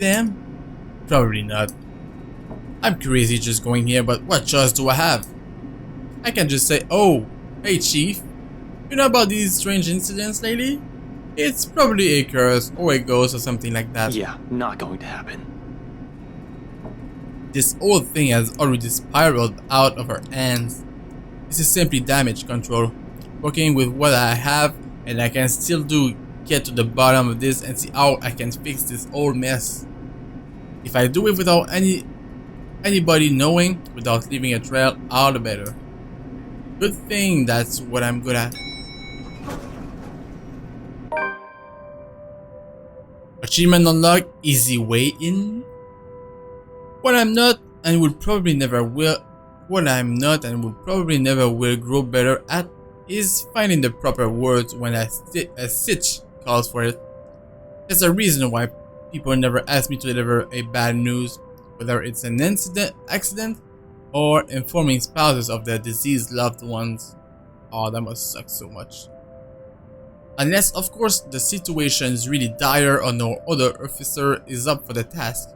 Them? Probably not. I'm crazy just going here, but what choice do I have? I can just say, oh, hey chief, you know about these strange incidents lately? It's probably a curse or a ghost or something like that. Yeah, not going to happen. This whole thing has already spiraled out of our hands. This is simply damage control. Working with what I have, and I can still get to the bottom of this and see how I can fix this whole mess. If I do it without anybody knowing, without leaving a trail, all the better. Good thing that's what I'm good at. Achievement unlocked, easy way in. What I'm not and will probably never will grow better at is finding the proper words when a sitch calls for it. There's a reason why people never ask me to deliver a bad news, whether it's an accident, or informing spouses of their deceased loved ones. Oh, that must suck so much. Unless, of course, the situation is really dire or no other officer is up for the task.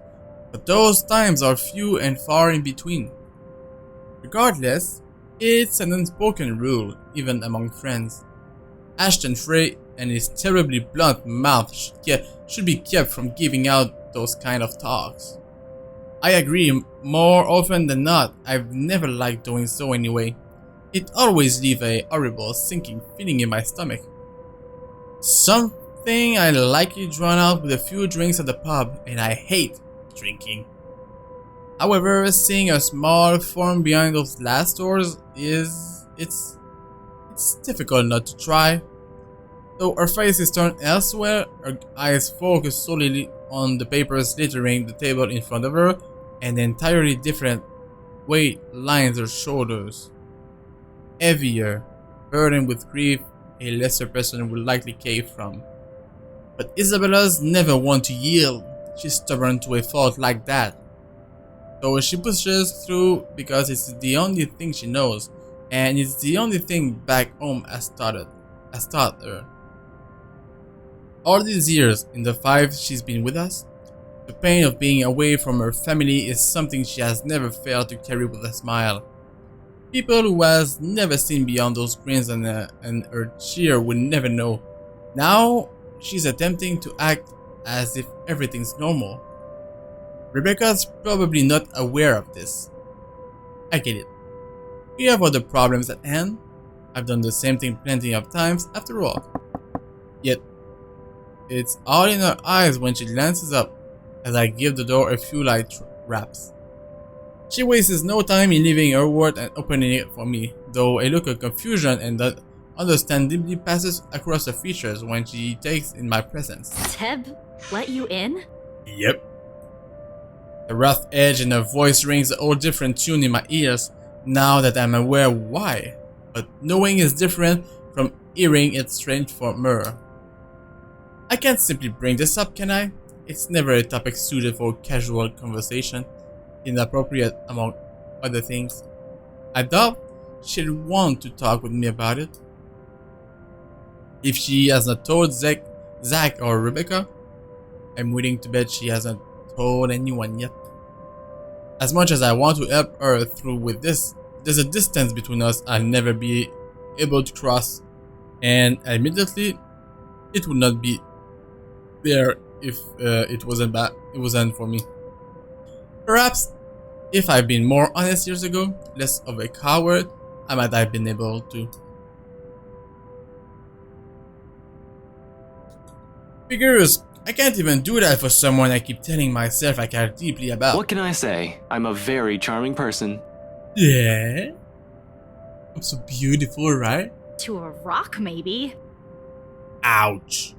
But those times are few and far in between. Regardless, it's an unspoken rule, even among friends. Ashton Frey and his terribly blunt mouth should be kept from giving out those kind of talks. I agree, more often than not, I've never liked doing so anyway. It always leaves a horrible sinking feeling in my stomach. Something I likely drown out with a few drinks at the pub, and I hate drinking. However, seeing a small form behind those glass doors it's difficult not to try. Though her face is turned elsewhere, her eyes focus solely on the papers littering the table in front of her, and the entirely different weight lines her shoulders. Heavier, burdened with grief, a lesser person would likely cave from. But Isabella's never one to yield. She's stubborn to a fault like that. So she pushes through because it's the only thing she knows, and it's the only thing back home has taught her. All these years, in the 5 she's been with us, the pain of being away from her family is something she has never failed to carry with a smile. People who has never seen beyond those grins and her cheer would never know. Now, she's attempting to act as if everything's normal. Rebecca's probably not aware of this. I get it. We have other problems at hand. I've done the same thing plenty of times after all. Yet, it's all in her eyes when she glances up as I give the door a few light raps. She wastes no time in leaving her word and opening it for me, though a look of confusion and understandably passes across her features when she takes in my presence. Teb let you in? Yep. The rough edge in her voice rings a whole different tune in my ears now that I'm aware why, but knowing is different from hearing it straight from her. I can't simply bring this up, can I? It's never a topic suited for casual conversation, inappropriate among other things. I doubt she'll want to talk with me about it. If she has not told Zach or Rebecca, I'm willing to bet she hasn't told anyone yet. As much as I want to help her through with this, there's a distance between us I'll never be able to cross, and admittedly, it would not be there if it wasn't for me. Perhaps if I'd been more honest years ago, less of a coward, I might have been able to. Figures, I can't even do that for someone I keep telling myself I care deeply about. What can I say? I'm a very charming person. Yeah? I'm so beautiful, right? To a rock, maybe. Ouch.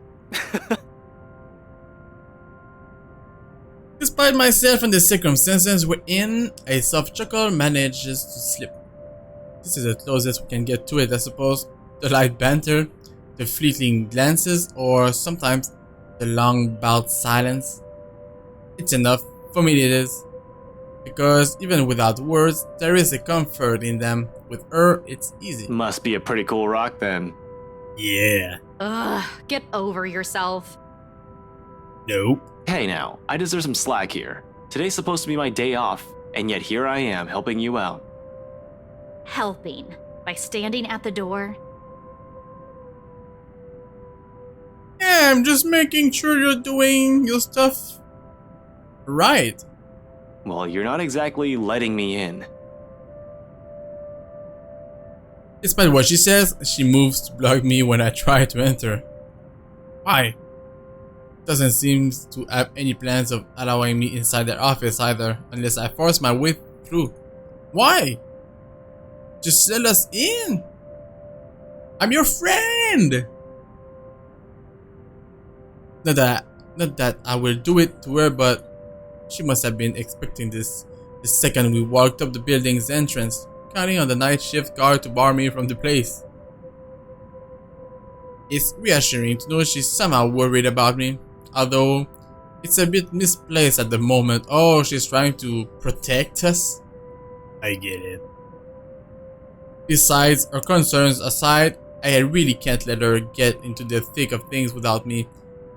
Despite myself and the circumstances we're in, a soft chuckle manages to slip. This is the closest we can get to it, I suppose. The light banter, the fleeting glances, or sometimes the long bowed silence. It's enough, for me it is. Because even without words, there is a comfort in them. With her, it's easy. Must be a pretty cool rock then. Yeah. Ugh, get over yourself. Nope. Hey now, I deserve some slack here. Today's supposed to be my day off, and yet here I am helping you out. Helping. By standing at the door. Yeah, I'm just making sure you're doing your stuff right. Well, you're not exactly letting me in. Despite what she says, she moves to block me when I try to enter. Why? Doesn't seem to have any plans of allowing me inside their office either, unless I force my way through. Why? Just let us in. I'm your friend. Not that I will do it to her, but she must have been expecting this the second we walked up the building's entrance, counting on the night shift guard to bar me from the place. It's reassuring to know she's somehow worried about me, although it's a bit misplaced at the moment. Oh, she's trying to protect us? I get it. Besides, her concerns aside, I really can't let her get into the thick of things without me.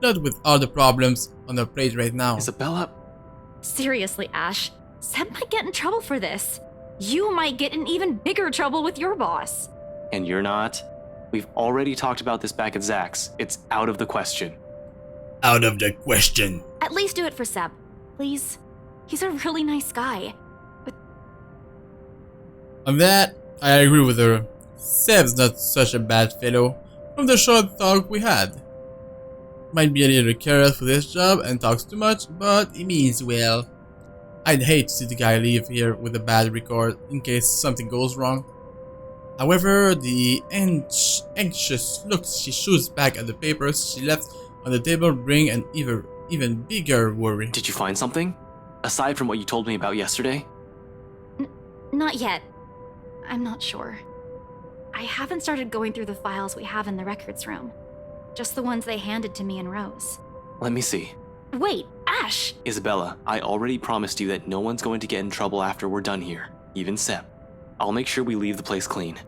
Not with all the problems on her plate right now. Isabella? Seriously, Ash. Seb might get in trouble for this. You might get in even bigger trouble with your boss. And you're not? We've already talked about this back at Zach's. It's out of the question. Out of the question. At least do it for Seb, please. He's a really nice guy. On that, I agree with her. Seb's not such a bad fellow from the short talk we had. Might be a little careless for this job and talks too much, but he means well. I'd hate to see the guy leave here with a bad record in case something goes wrong. However, the anxious looks she shoots back at the papers she left on the table bring an even bigger worry. Did you find something? Aside from what you told me about yesterday? Not yet. I'm not sure. I haven't started going through the files we have in the records room. Just the ones they handed to me in rows. Let me see. Wait, Ash! Isabella, I already promised you that no one's going to get in trouble after we're done here. Even Seb. I'll make sure we leave the place clean.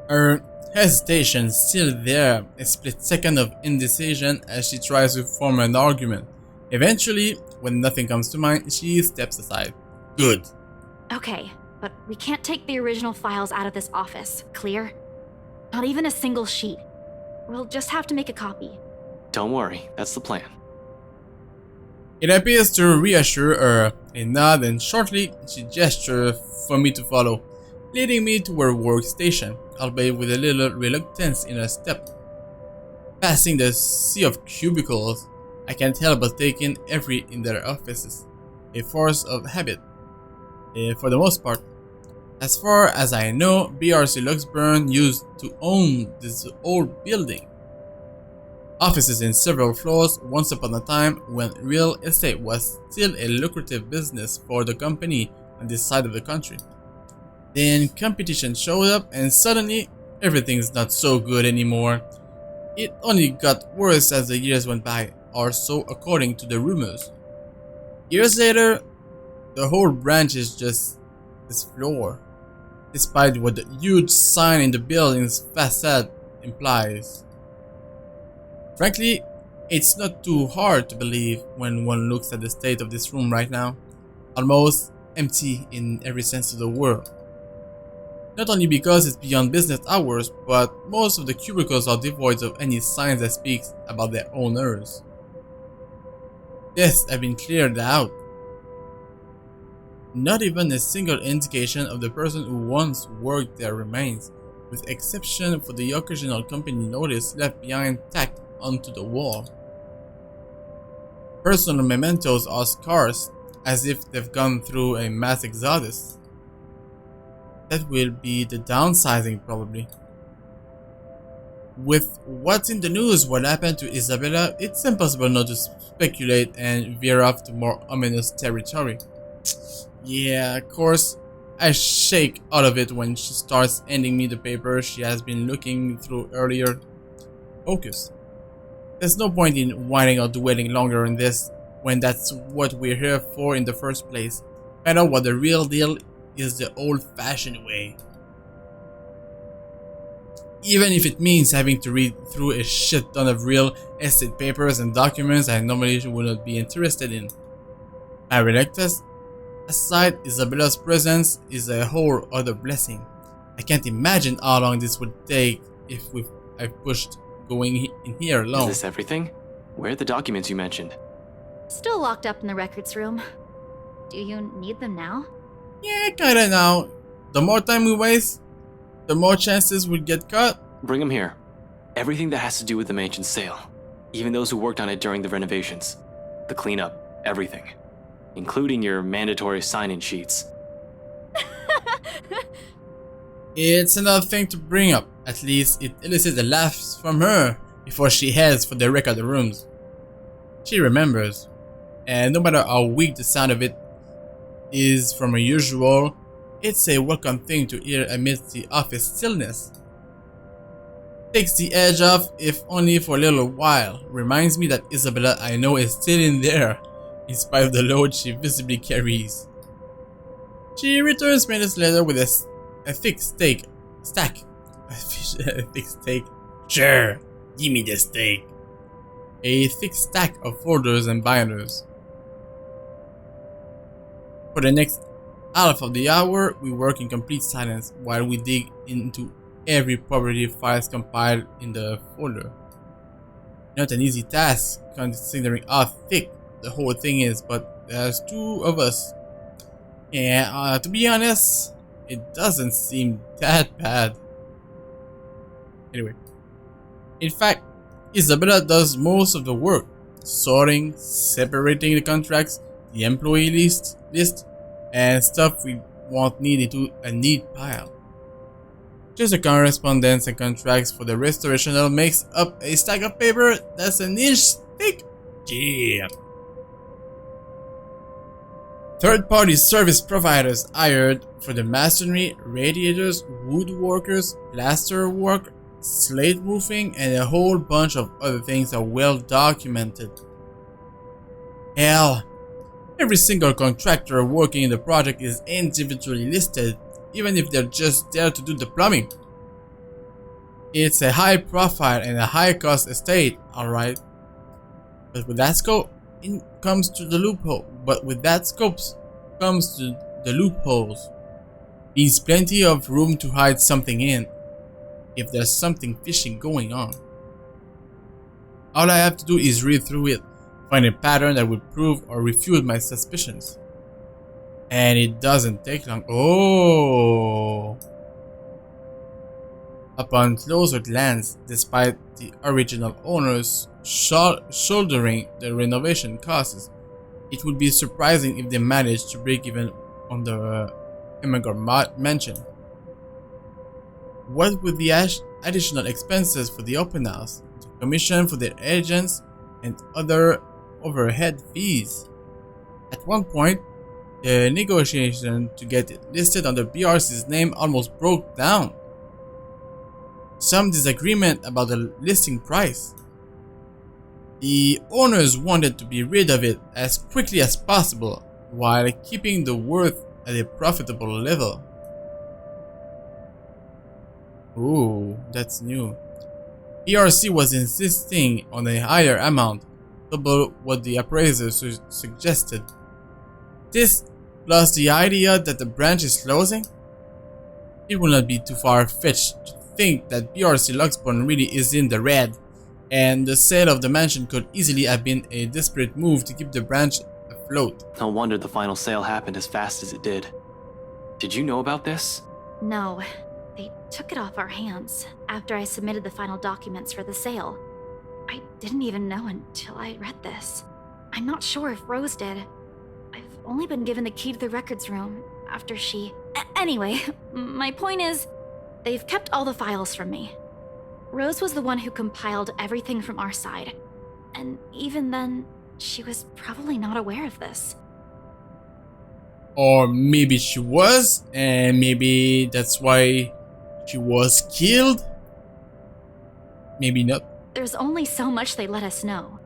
Her hesitation still there, a split second of indecision as she tries to form an argument. Eventually, when nothing comes to mind, she steps aside. Good. Okay, but we can't take the original files out of this office, clear? Not even a single sheet. We'll just have to make a copy. Don't worry, that's the plan. It appears to reassure her. A nod, and shortly she gestures for me to follow, leading me to her workstation, albeit with a little reluctance in her step. Passing the sea of cubicles, I can't help but take in every in their offices, a force of habit, for the most part. As far as I know, BRC Luxburn used to own this old building. Offices in several floors once upon a time when real estate was still a lucrative business for the company on this side of the country. Then competition showed up and suddenly everything's not so good anymore. It only got worse as the years went by, or so according to the rumors. Years later, the whole branch is just this floor, despite what the huge sign in the building's facade implies. Frankly, it's not too hard to believe when one looks at the state of this room right now. Almost empty in every sense of the word. Not only because it's beyond business hours, but most of the cubicles are devoid of any signs that speaks about their owners. Desks have been cleared out. Not even a single indication of the person who once worked there remains, with exception for the occasional company notice left behind tacked onto the wall. Personal mementos are scarce, as if they've gone through a mass exodus. That will be the downsizing, probably. With what's in the news what happened to Isabella, it's impossible not to speculate and veer off to more ominous territory. Yeah, of course, I shake out of it when she starts handing me the paper she has been looking through earlier. Focus. There's no point in whining or dwelling longer on this when that's what we're here for in the first place. Find out what the real deal is the old-fashioned way. even if it means having to read through a shit ton of real estate papers and documents I normally would not be interested in. My reluctance aside, Isabella's presence is a whole other blessing. I can't imagine how long this would take if I've pushed going in here alone. Is this everything? Where are the documents you mentioned? Still locked up in the records room. Do you need them now? Yeah, kinda now. The more time we waste, the more chances we'll get caught. Bring them here. Everything that has to do with the mansion's sale. Even those who worked on it during the renovations. The cleanup, everything. Including your mandatory sign-in sheets. It's another thing to bring up. At least it elicits a laugh from her before she heads for the record rooms. She remembers, and no matter how weak the sound of it is from her usual, it's a welcome thing to hear amidst the office stillness. Takes the edge off, if only for a little while. Reminds me that Isabella I know is still in there, in spite of the load she visibly carries. She returns minutes later with a thick stack. A thick steak. Sure, give me the steak. A thick stack of folders and binders. For the next half of the hour, we work in complete silence while we dig into every property files compiled in the folder. Not an easy task considering how thick the whole thing is, but there's two of us. Yeah, to be honest, it doesn't seem that bad. Anyway, in fact, Isabella does most of the work, sorting, separating the contracts, the employee list, and stuff we won't need into a neat pile. Just the correspondence and contracts for the restoration that makes up a stack of paper that's an inch thick. Yeah. Third-party service providers hired for the masonry, radiators, woodworkers, plaster work, slate roofing, and a whole bunch of other things are well documented. Hell, every single contractor working in the project is individually listed, even if they're just there to do the plumbing. It's a high profile and a high cost estate, alright. But with that scope, comes to the loophole. Loopholes. Means plenty of room to hide something in, if there's something fishy going on. All I have to do is read through it, find a pattern that would prove or refute my suspicions. And it doesn't take long. Oh! Upon closer glance, despite the original owners shouldering the renovation costs, it would be surprising if they managed to break even on the immigrant mansion. What with the additional expenses for the open house, the commission for their agents, and other overhead fees? At one point, the negotiation to get it listed under BRC's name almost broke down. Some disagreement about the listing price. The owners wanted to be rid of it as quickly as possible while keeping the worth at a profitable level. Ooh, that's new. BRC was insisting on a higher amount, double what the appraiser suggested. This, plus the idea that the branch is closing? It will not be too far-fetched to think that BRC Luxborn really is in the red, and the sale of the mansion could easily have been a desperate move to keep the branch afloat. No wonder the final sale happened as fast as it did. Did you know about this? No, they took it off our hands after I submitted the final documents for the sale. I didn't even know until I read this. I'm not sure if Rose did. I've only been given the key to the records room after she... Anyway, my point is, they've kept all the files from me. Rose was the one who compiled everything from our side, and even then, she was probably not aware of this. Or maybe she was, and maybe that's why she was killed? Maybe not. There's only so much they let us know.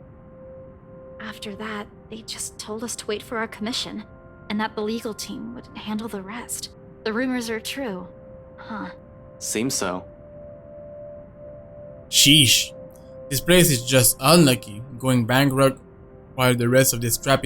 After that, they just told us to wait for our commission, and that the legal team would handle the rest. The rumors are true, huh? Seems so. Sheesh. This place is just unlucky, going bankrupt while the rest of this trap